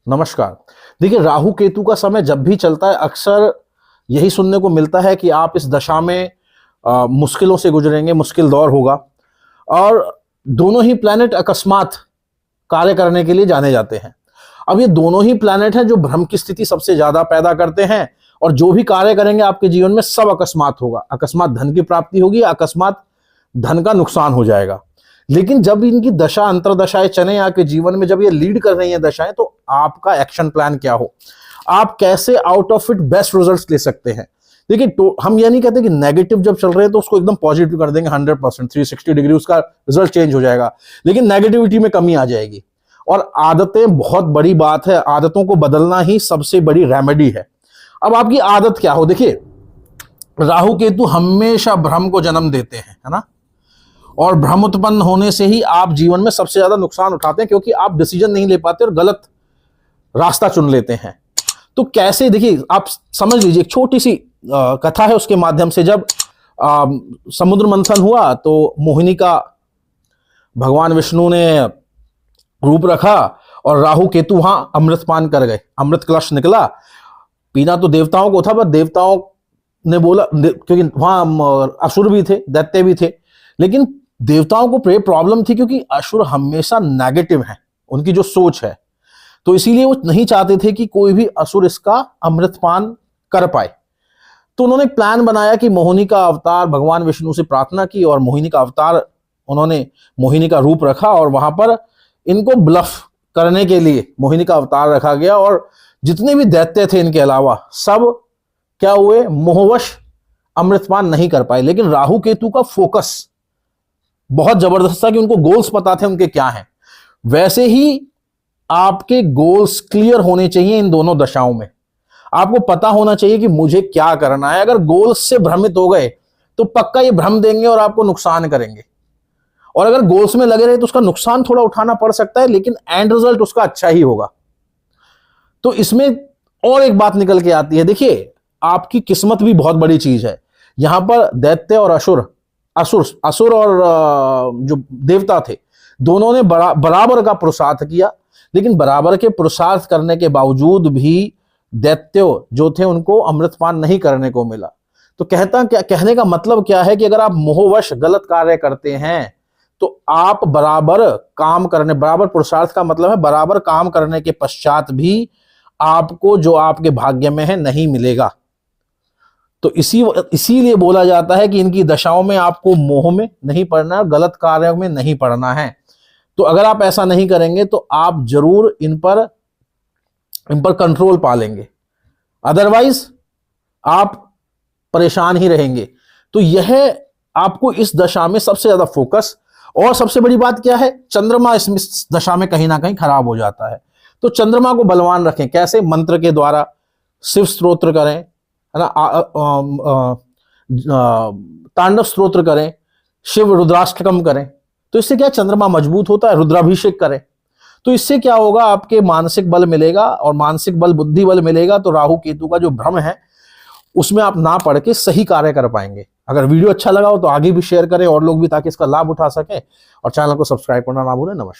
नमस्कार। देखिए, राहु केतु का समय जब भी चलता है अक्सर यही सुनने को मिलता है कि आप इस दशा में मुश्किलों से गुजरेंगे, मुश्किल दौर होगा। और दोनों ही प्लैनेट अकस्मात कार्य करने के लिए जाने जाते हैं। अब ये दोनों ही प्लैनेट हैं जो भ्रम की स्थिति सबसे ज्यादा पैदा करते हैं, और जो भी कार्य करेंगे आपके जीवन में सब अकस्मात होगा। अकस्मात धन की प्राप्ति होगी, अकस्मात धन का नुकसान हो जाएगा। लेकिन जब इनकी दशा अंतरदशाएं चले आपके जीवन में, जब ये लीड कर रही हैं दशाएं, तो आपका एक्शन प्लान क्या हो, आप कैसे out of it best results ले सकते हैं। देखिए, तो हम ये नहीं कहते कि नेगेटिव जब चल रहे हैं तो उसको एकदम पॉजिटिव कर देंगे 100%, 360 डिग्री उसका रिजल्ट चेंज हो जाएगा, लेकिन नेगेटिविटी में कमी आ जाएगी। और आदतें बहुत बड़ी बात है, आदतों को बदलना ही सबसे बड़ी रेमेडी है। अब आपकी आदत क्या हो, देखिए राहु केतु हमेशा भ्रम को जन्म देते हैं, है ना। और भ्रम उत्पन्न होने से ही आप जीवन में सबसे ज्यादा नुकसान उठाते हैं, क्योंकि आप डिसीजन नहीं ले पाते और गलत रास्ता चुन लेते हैं। तो कैसे, देखिए आप समझ लीजिए, एक छोटी सी कथा है, उसके माध्यम से जब समुद्र मंथन हुआ तो मोहिनी का भगवान विष्णु ने रूप रखा और राहु केतु वहां अमृतपान कर गए। अमृत कलश निकला, पीना तो देवताओं को था, पर देवताओं ने बोला, क्योंकि वहां असुर भी थे, दैत्य भी थे, लेकिन देवताओं को प्रॉब्लम थी क्योंकि असुर हमेशा नेगेटिव है, उनकी जो सोच है। तो इसीलिए वो नहीं चाहते थे कि कोई भी असुर इसका अमृतपान कर पाए। तो उन्होंने एक प्लान बनाया कि मोहिनी का अवतार, भगवान विष्णु से प्रार्थना की और मोहिनी का अवतार, उन्होंने मोहिनी का रूप रखा और वहां पर इनको ब्लफ करने के लिए मोहिनी का अवतार रखा गया। और जितने भी दैत्य थे इनके अलावा, सब क्या हुए, मोहवश अमृतपान नहीं कर पाए। लेकिन राहु केतु का फोकस बहुत जबरदस्त था कि उनको गोल्स पता थे उनके क्या हैं। वैसे ही आपके गोल्स क्लियर होने चाहिए इन दोनों दशाओं में। आपको पता होना चाहिए कि मुझे क्या करना है। अगर गोल्स से भ्रमित हो गए तो पक्का ये भ्रम देंगे और आपको नुकसान करेंगे। और अगर गोल्स में लगे रहे तो उसका नुकसान थोड़ा उठाना पड़ सकता है, लेकिन एंड रिजल्ट उसका अच्छा ही होगा। तो इसमें और एक बात निकल के आती है, देखिए आपकी किस्मत भी बहुत बड़ी चीज है। यहां पर दैत्य और असुर और जो देवता थे, दोनों ने बराबर का पुरुषार्थ किया। लेकिन बराबर के पुरुषार्थ करने के बावजूद भी दैत्यों जो थे उनको अमृतपान नहीं करने को मिला। तो कहने का मतलब क्या है कि अगर आप मोहवश गलत कार्य करते हैं तो आप बराबर पुरुषार्थ का मतलब है बराबर काम करने के पश्चात भी आपको जो आपके भाग्य में है नहीं मिलेगा। तो इसीलिए बोला जाता है कि इनकी दशाओं में आपको मोह में नहीं पड़ना, गलत कार्यों में नहीं पड़ना है। तो अगर आप ऐसा नहीं करेंगे तो आप जरूर इन पर कंट्रोल पा लेंगे, अदरवाइज आप परेशान ही रहेंगे। तो यह आपको इस दशा में सबसे ज्यादा फोकस। और सबसे बड़ी बात क्या है, चंद्रमा इस दशा में कहीं ना कहीं खराब हो जाता है। तो चंद्रमा को बलवान रखें, कैसे, मंत्र के द्वारा शिव स्तोत्र करें, है ना, तांडव स्तोत्र करें, शिव रुद्राष्टकम करें। तो इससे क्या, चंद्रमा मजबूत होता है। रुद्राभिषेक करें, तो इससे क्या होगा, आपके मानसिक बल मिलेगा, और मानसिक बल बुद्धि बल मिलेगा। तो राहु केतु का जो भ्रम है उसमें आप ना पड़ के सही कार्य कर पाएंगे। अगर वीडियो अच्छा लगा हो तो आगे भी शेयर करें और लोग भी, ताकि इसका लाभ उठा सकें। और चैनल को सब्सक्राइब करना ना भूलें। नमस्कार।